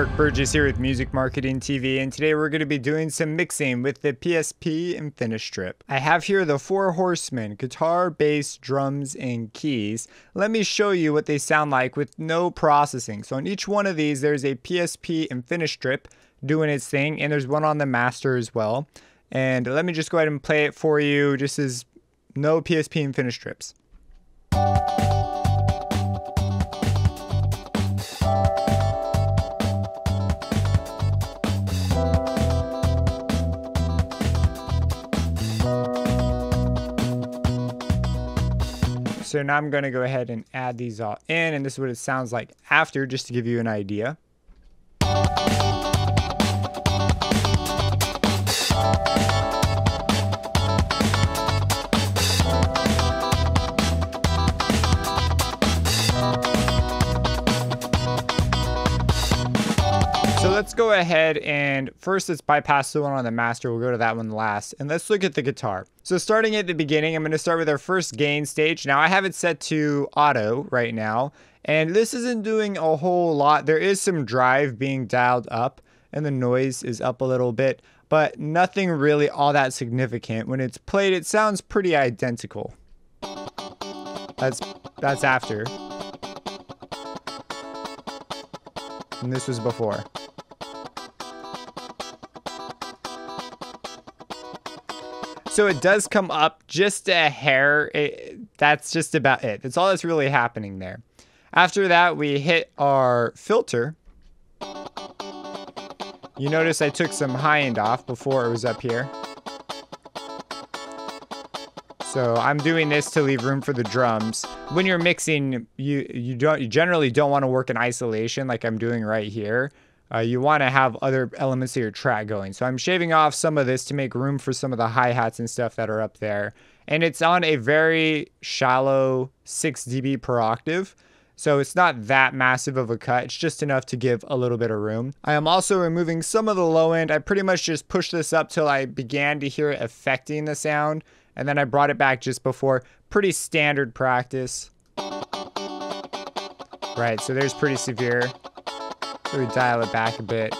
Burgess here with Music Marketing TV, and today we're going to be doing some mixing with the PSP InfiniStrip. I have here the four horsemen: guitar, bass, drums, and keys. Let me show you what they sound like with no processing. So on each one of these, there's a PSP InfiniStrip doing its thing, and there's one on the master as well. And let me just go ahead and play it for you, just as no PSP InfiniStrips. So now I'm going to go ahead and add these all in, and this is what it sounds like after, just to give you an idea. So let's go ahead and first let's bypass the one on the master. We'll go to that one last. And let's look at the guitar. So starting at the beginning, I'm going to start with our first gain stage. Now I have it set to auto right now. And this isn't doing a whole lot. There is some drive being dialed up and the noise is up a little bit, but nothing really all that significant. When it's played, it sounds pretty identical. That's after. And this was before. So it does come up just a hair. That's just about it. That's all that's really happening there. After that, we hit our filter. You notice I took some high end off before it was up here. So I'm doing this to leave room for the drums. When you're mixing, you generally don't want to work in isolation like I'm doing right here. You want to have other elements of your track going. So I'm shaving off some of this to make room for some of the hi-hats and stuff that are up there. And it's on a very shallow 6 dB per octave. So it's not that massive of a cut. It's just enough to give a little bit of room. I am also removing some of the low end. I pretty much just pushed this up till I began to hear it affecting the sound. And then I brought it back just before. Pretty standard practice. Right, so there's pretty severe. So we dial it back a bit.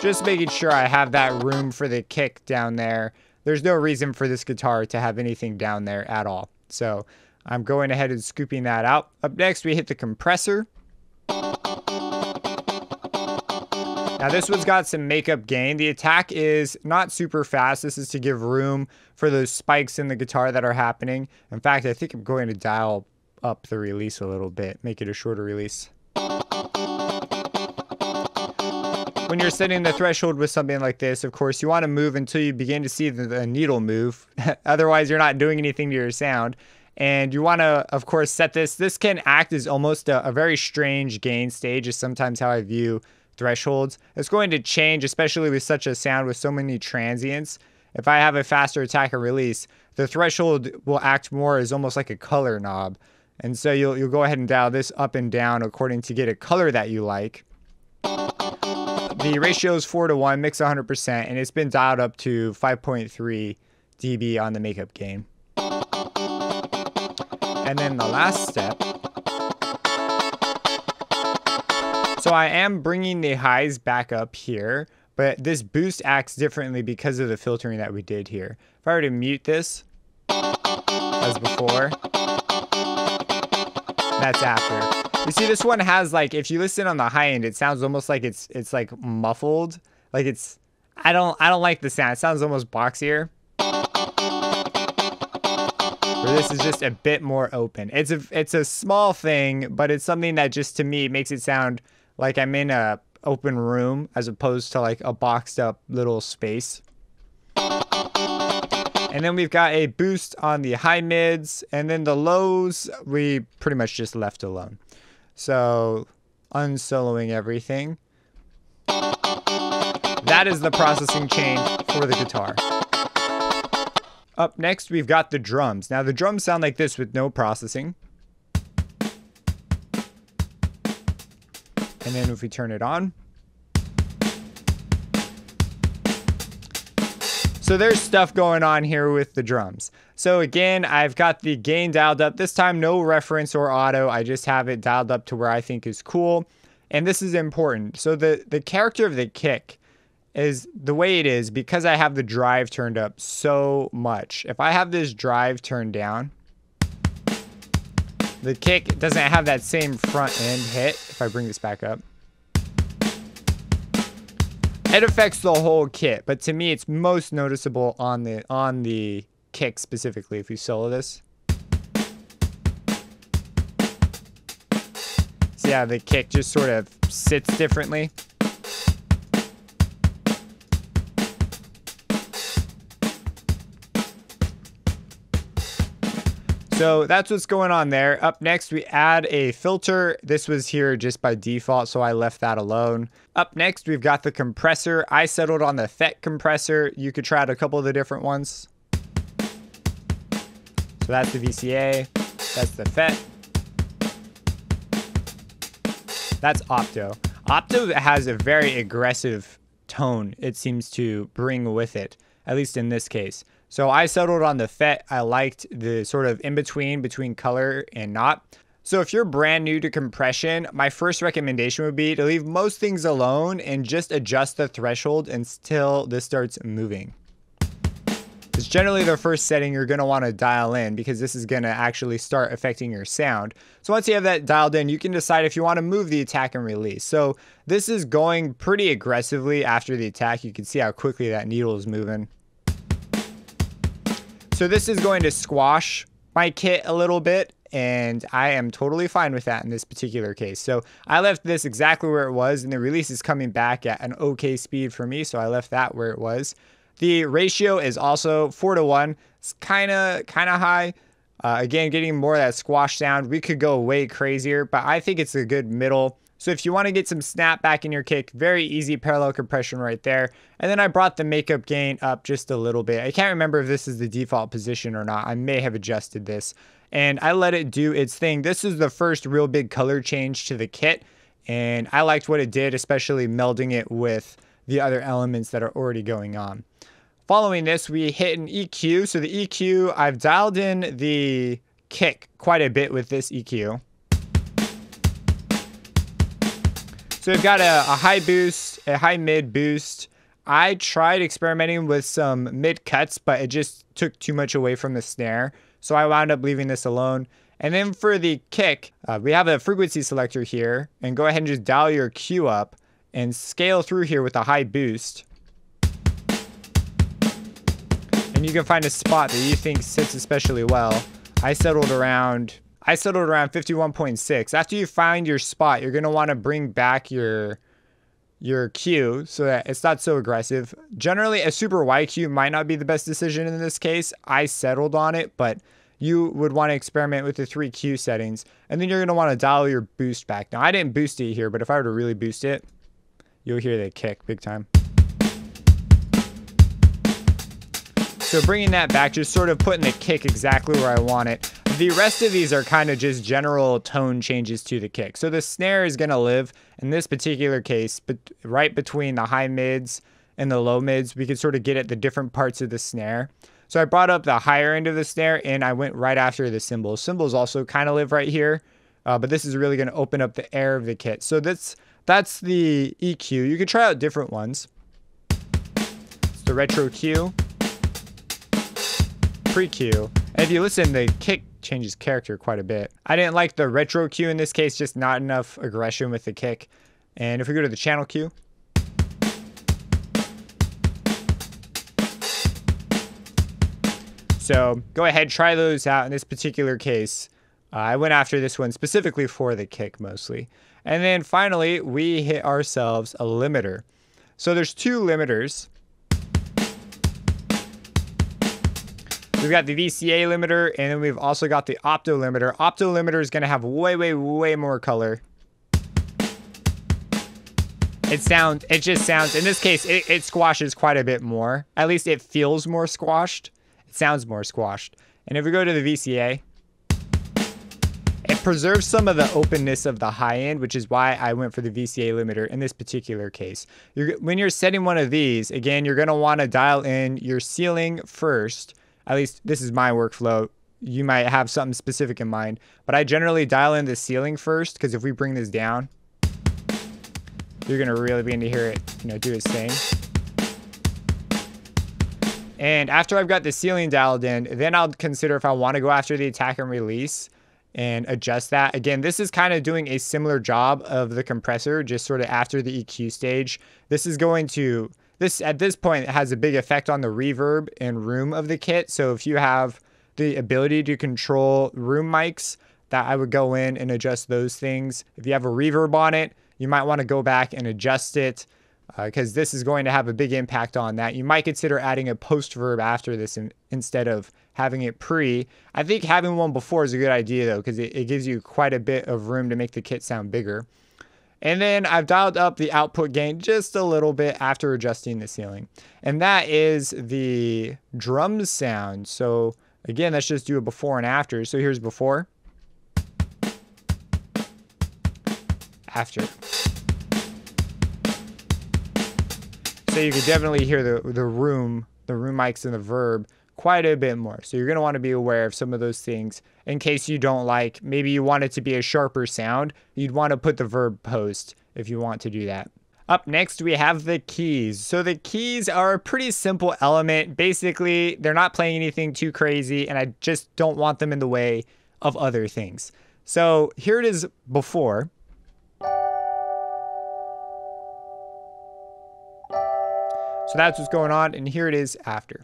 Just making sure I have that room for the kick down there. There's no reason for this guitar to have anything down there at all. So I'm going ahead and scooping that out. Up next, we hit the compressor. Now this one's got some makeup gain. The attack is not super fast. This is to give room for those spikes in the guitar that are happening. In fact, I think I'm going to dial up the release a little bit, make it a shorter release. When you're setting the threshold with something like this, of course, you want to move until you begin to see the needle move. Otherwise, you're not doing anything to your sound. And you want to, of course, set this. This can act as almost a very strange gain stage, is sometimes how I view thresholds. It's going to change, especially with such a sound with so many transients. If I have a faster attack and release, the threshold will act more as almost like a color knob. And so you'll go ahead and dial this up and down according to get a color that you like. The ratio is 4:1, mix 100%, and it's been dialed up to 5.3 dB on the makeup gain. And then the last step. So I am bringing the highs back up here, but this boost acts differently because of the filtering that we did here. If I were to mute this, as before, that's after. You see, this one has, like, if you listen on the high end, it sounds almost like it's like muffled. Like it's, I don't like the sound. It sounds almost boxier. Where this is just a bit more open. It's a small thing, but it's something that just, to me, makes it sound like I'm in a open room as opposed to like a boxed up little space. And then we've got a boost on the high mids, and then the lows we pretty much just left alone. So unsoloing everything. That is the processing chain for the guitar. Up next, we've got the drums. Now the drums sound like this with no processing. And then if we turn it on. So there's stuff going on here with the drums. So again, I've got the gain dialed up. This time, no reference or auto. I just have it dialed up to where I think is cool. And this is important. So the character of the kick is the way it is because I have the drive turned up so much. If I have this drive turned down, the kick doesn't have that same front end hit. If I bring this back up, it affects the whole kit, but to me it's most noticeable on the kick specifically. If you solo this, see how the kick just sort of sits differently. So that's what's going on there. Up next, we add a filter. This was here just by default, so I left that alone. Up next, we've got the compressor. I settled on the FET compressor. You could try out a couple of the different ones. So that's the VCA. That's the FET. That's Opto. Opto has a very aggressive tone, it seems to bring with it, at least in this case. So I settled on the FET. I liked the sort of in-between between color and not. So if you're brand new to compression, my first recommendation would be to leave most things alone and just adjust the threshold until this starts moving. It's generally the first setting you're going to want to dial in because this is going to actually start affecting your sound. So once you have that dialed in, you can decide if you want to move the attack and release. So this is going pretty aggressively after the attack. You can see how quickly that needle is moving. So this is going to squash my kit a little bit, and I am totally fine with that in this particular case. So I left this exactly where it was, and the release is coming back at an okay speed for me, so I left that where it was. The ratio is also 4:1. It's kind of high. Again, getting more of that squash sound. We could go way crazier, but I think it's a good middle. So if you want to get some snap back in your kick, very easy parallel compression right there. And then I brought the makeup gain up just a little bit. I can't remember if this is the default position or not. I may have adjusted this. And I let it do its thing. This is the first real big color change to the kit. And I liked what it did, especially melding it with the other elements that are already going on. Following this, we hit an EQ. So the EQ, I've dialed in the kick quite a bit with this EQ. So we've got a high boost, a high mid boost. I tried experimenting with some mid cuts, but it just took too much away from the snare. So I wound up leaving this alone. And then for the kick, we have a frequency selector here. And go ahead and just dial your Q up and scale through here with a high boost. And you can find a spot that you think sits especially well. I settled around 51.6. After you find your spot, you're going to want to bring back your Q so that it's not so aggressive. Generally, a super wide Q might not be the best decision in this case. I settled on it, but you would want to experiment with the 3 Q settings. And then you're going to want to dial your boost back. Now, I didn't boost it here, but if I were to really boost it, you'll hear the kick big time. So bringing that back, just sort of putting the kick exactly where I want it. The rest of these are kind of just general tone changes to the kick. So the snare is going to live in this particular case, but right between the high mids and the low mids, we could sort of get at the different parts of the snare. So I brought up the higher end of the snare and I went right after the cymbals. Cymbals also kind of live right here, but this is really going to open up the air of the kit. So that's the EQ. You could try out different ones. It's the retro Q. Pre-Q. And if you listen, the kick changes character quite a bit. I didn't like the retro Q in this case, just not enough aggression with the kick. And if we go to the channel Q, so go ahead, try those out in this particular case. I went after this one specifically for the kick mostly. And then finally, we hit ourselves a limiter. So there's 2 limiters. We've got the Vca limiter, and then we've also got the Opto limiter. Opto limiter is going to have way more color. It just sounds, in this case, it squashes quite a bit more. At least it feels more squashed. It sounds more squashed. And if we go to the VCA, it preserves some of the openness of the high end, which is why I went for the Vca limiter in this particular case. When you're setting one of these, again, you're going to want to dial in your ceiling first. At least this is my workflow. You might have something specific in mind, but I generally dial in the ceiling first because if we bring this down, you're going to really begin to hear it, do its thing. And after I've got the ceiling dialed in, then I'll consider if I want to go after the attack and release and adjust that. Again, this is kind of doing a similar job of the compressor, just sort of after the EQ stage. This is going to, at this point, it has a big effect on the reverb and room of the kit. So if you have the ability to control room mics, that I would go in and adjust those things. If you have a reverb on it, you might want to go back and adjust it, because this is going to have a big impact on that. You might consider adding a post verb after this instead of having it pre. I think having one before is a good idea though, because it gives you quite a bit of room to make the kit sound bigger. And then I've dialed up the output gain just a little bit after adjusting the ceiling. And that is the drum sound. So again, let's just do a before and after. So here's before. After. So you can definitely hear the room mics and the verb quite a bit more. So you're going to want to be aware of some of those things in case you don't like, maybe you want it to be a sharper sound. You'd want to put the verb post if you want to do that. Up next, we have the keys. So the keys are a pretty simple element. Basically, they're not playing anything too crazy, and I just don't want them in the way of other things. So here it is before. So that's what's going on, and here it is after.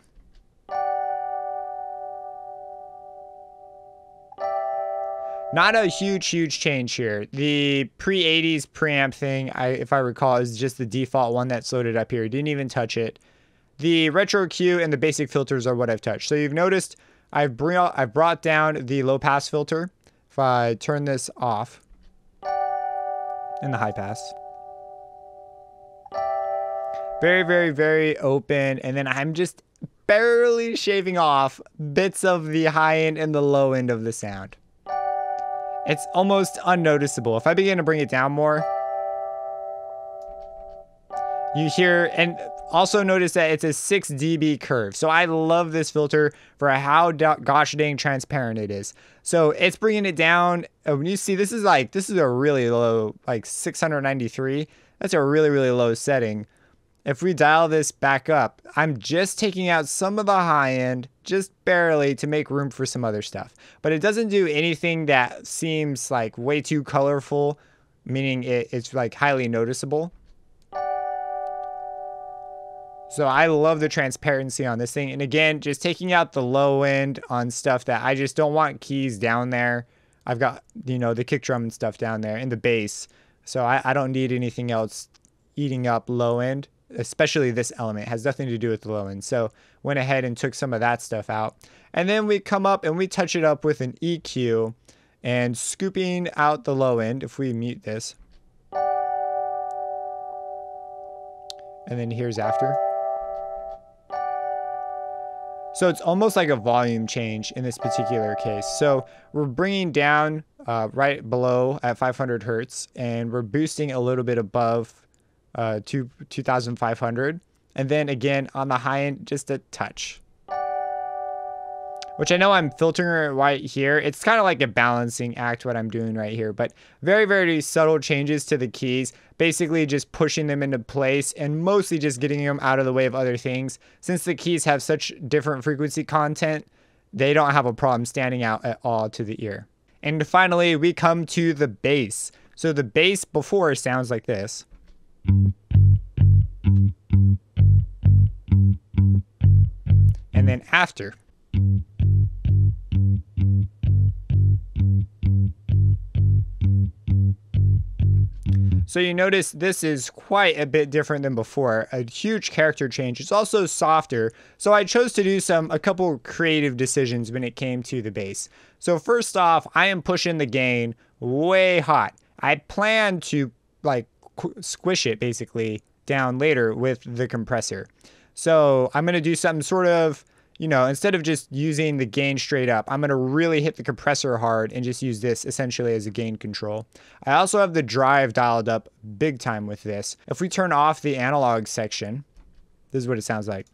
Not a huge change here. The pre-80s preamp thing, if I recall, is just the default one that's loaded up here. Didn't even touch it. The retro Q and the basic filters are what I've touched. So you've noticed I've brought down the low pass filter. If I turn this off, and the high pass. Very open, and then I'm just barely shaving off bits of the high end and the low end of the sound. It's almost unnoticeable. If I begin to bring it down more, you hear, and also notice that it's a 6 dB curve. So I love this filter for how gosh dang transparent it is. So it's bringing it down. When you see, this is a really low, like 693. That's a really low setting. If we dial this back up, I'm just taking out some of the high end, just barely, to make room for some other stuff. But it doesn't do anything that seems like way too colorful, meaning it's like highly noticeable. So I love the transparency on this thing. And again, just taking out the low end on stuff that I just don't want keys down there. I've got, the kick drum and stuff down there and the bass. So I don't need anything else eating up low end. Especially this element, it has nothing to do with the low end. So went ahead and took some of that stuff out. And then we come up and we touch it up with an EQ and scooping out the low end. If we mute this. And then here's after. So it's almost like a volume change in this particular case. So we're bringing down right below at 500 Hertz and we're boosting a little bit above 2,500, and then again on the high end just a touch, which I know I'm filtering it right here. It's kind of like a balancing act what I'm doing right here, but very subtle changes to the keys, basically just pushing them into place and mostly just getting them out of the way of other things. Since the keys have such different frequency content, they don't have a problem standing out at all to the ear. And finally we come to the bass. So the bass before sounds like this. And then after. So you notice this is quite a bit different than before, a huge character change. It's also softer. So I chose to do a couple creative decisions when it came to the bass. So first off, I am pushing the gain way hot. I plan to squish it basically down later with the compressor. So I'm going to do something sort of, instead of just using the gain straight up, I'm going to really hit the compressor hard and just use this essentially as a gain control. I also have the drive dialed up big time with this. If we turn off the analog section, this is what it sounds like.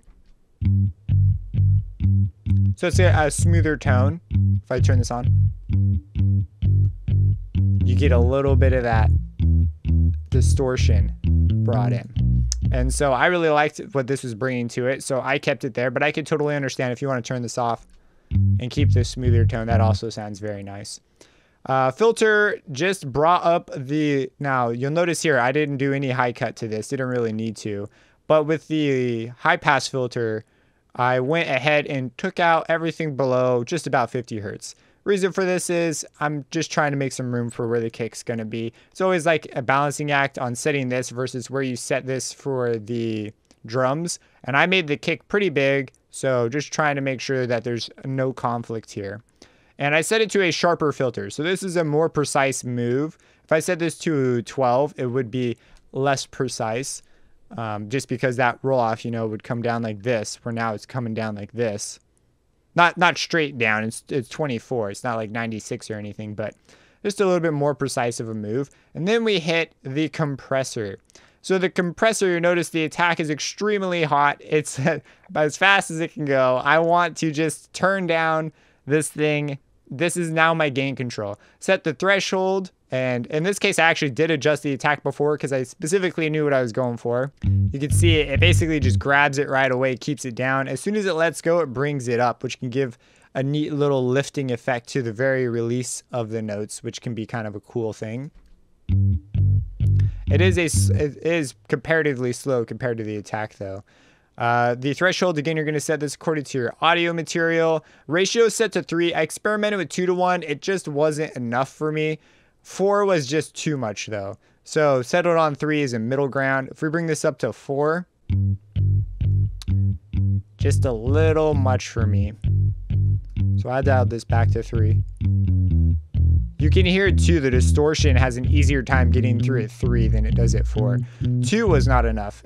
So it's a smoother tone. If I turn this on, you get a little bit of that distortion brought in. And so I really liked what this was bringing to it, so I kept it there, but I could totally understand if you want to turn this off and keep this smoother tone. That also sounds very nice. Filter just brought up the, now you'll notice here I didn't do any high cut to this, didn't really need to, but with the high pass filter I went ahead and took out everything below just about 50 hertz. Reason for this is I'm just trying to make some room for where the kick's going to be. It's always like a balancing act on setting this versus where you set this for the drums, and I made the kick pretty big, so just trying to make sure that there's no conflict here. And I set it to a sharper filter, so this is a more precise move. If I set this to 12, it would be less precise, just because that roll off, you know, would come down like this, where now it's coming down like this. Not straight down, it's 24, it's not like 96 or anything, but just a little bit more precise of a move. And then we hit the compressor. So the compressor, you notice the attack is extremely hot. It's about as fast as it can go. I want to just turn down this thing. This is now my gain control. Set the threshold, and in this case I actually did adjust the attack before because I specifically knew what I was going for. You can see it basically just grabs it right away, keeps it down. As soon as it lets go, it brings it up, which can give a neat little lifting effect to the very release of the notes, which can be kind of a cool thing. It is comparatively slow compared to the attack though. The threshold, again, you're going to set this according to your audio material. Ratio is set to 3. I experimented with 2:1. It just wasn't enough for me. 4 was just too much though. So settled on 3 is a middle ground. If we bring this up to 4, just a little much for me. So I dialed this back to 3. You can hear it too, the distortion has an easier time getting through at 3 than it does at 4. 2 was not enough.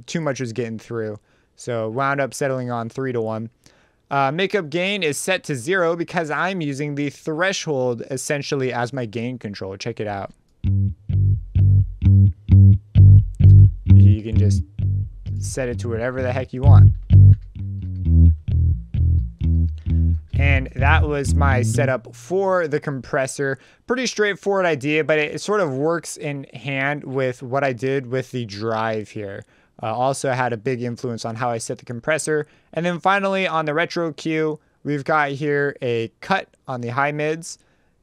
Too much was getting through. So wound up settling on 3:1. Makeup gain is set to 0 because I'm using the threshold essentially as my gain control. Check it out. You can just set it to whatever the heck you want. And that was my setup for the compressor. Pretty straightforward idea, but it sort of works in hand with what I did with the drive here. Also had a big influence on how I set the compressor. And then finally on the retro cue, we've got here a cut on the high mids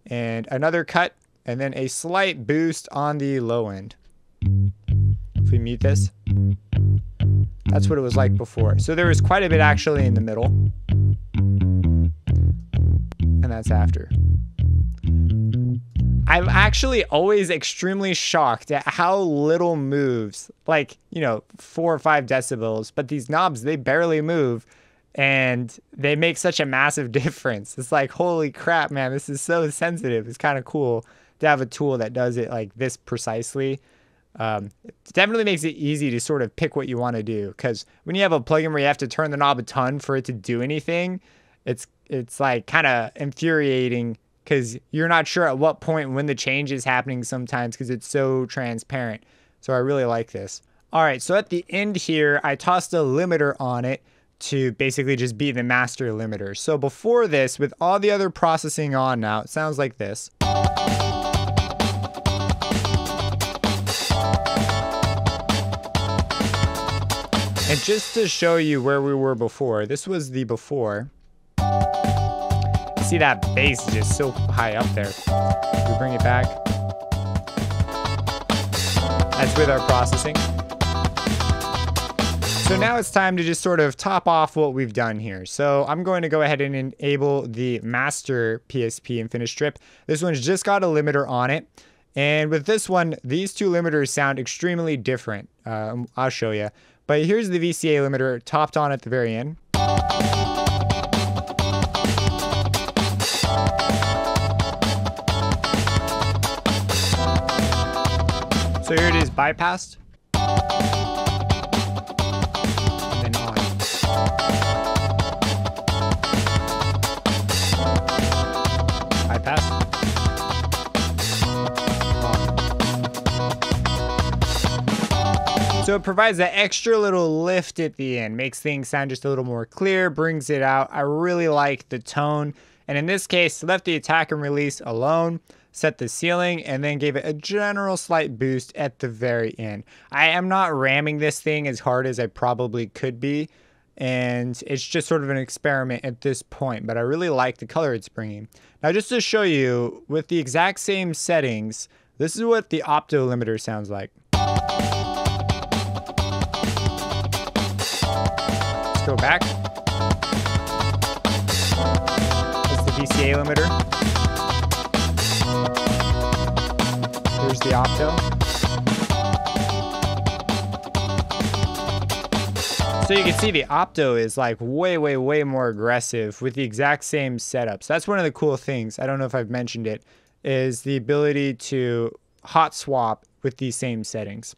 and another cut and then a slight boost on the low end. If we mute this, that's what it was like before. So there was quite a bit actually in the middle. And that's after. I'm actually always extremely shocked at how little moves, like, you know, 4 or 5 decibels, but these knobs, they barely move and they make such a massive difference. It's like, holy crap, man, this is so sensitive. It's kind of cool to have a tool that does it like this precisely. It definitely makes it easy to sort of pick what you want to do, because when you have a plugin where you have to turn the knob a ton for it to do anything, it's like kind of infuriating because you're not sure at what point when the change is happening sometimes because it's so transparent. So I really like this. All right, so at the end here, I tossed a limiter on it to basically just be the master limiter. So before this, with all the other processing on now, it sounds like this. And just to show you where we were before, this was the before. See that bass is just so high up there. We bring it back. That's with our processing. So now it's time to just sort of top off what we've done here. So I'm going to go ahead and enable the master PSP InfiniStrip. This one's just got a limiter on it. And with this one, these two limiters sound extremely different. I'll show you. But here's the Vca limiter topped on at the very end. So here it is bypassed. And then on. Bypass. On. So it provides that extra little lift at the end, makes things sound just a little more clear, brings it out. I really like the tone. And in this case, left the attack and release alone. set the ceiling, and then gave it a general slight boost at the very end. I am not ramming this thing as hard as I probably could be, and it's just sort of an experiment at this point, but I really like the color it's bringing. Now, just to show you, with the exact same settings, this is what the Opto Limiter sounds like. Let's go back. That's the Vca Limiter. Here's the Opto. So you can see the Opto is like way more aggressive with the exact same setups. That's one of the cool things. I don't know if I've mentioned it, is the ability to hot swap with these same settings.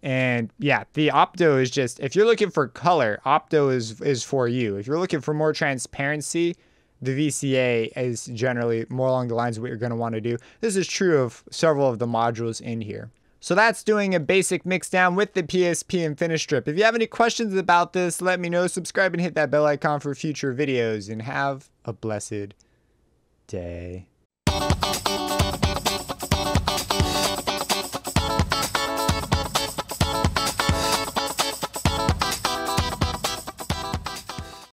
And yeah, the Opto is just, if you're looking for color, Opto is for you. If you're looking for more transparency, the VCA is generally more along the lines of what you're going to want to do. This is true of several of the modules in here. So that's doing a basic mix down with the PSP InfiniStrip. If you have any questions about this, let me know. Subscribe and hit that bell icon for future videos, and have a blessed day.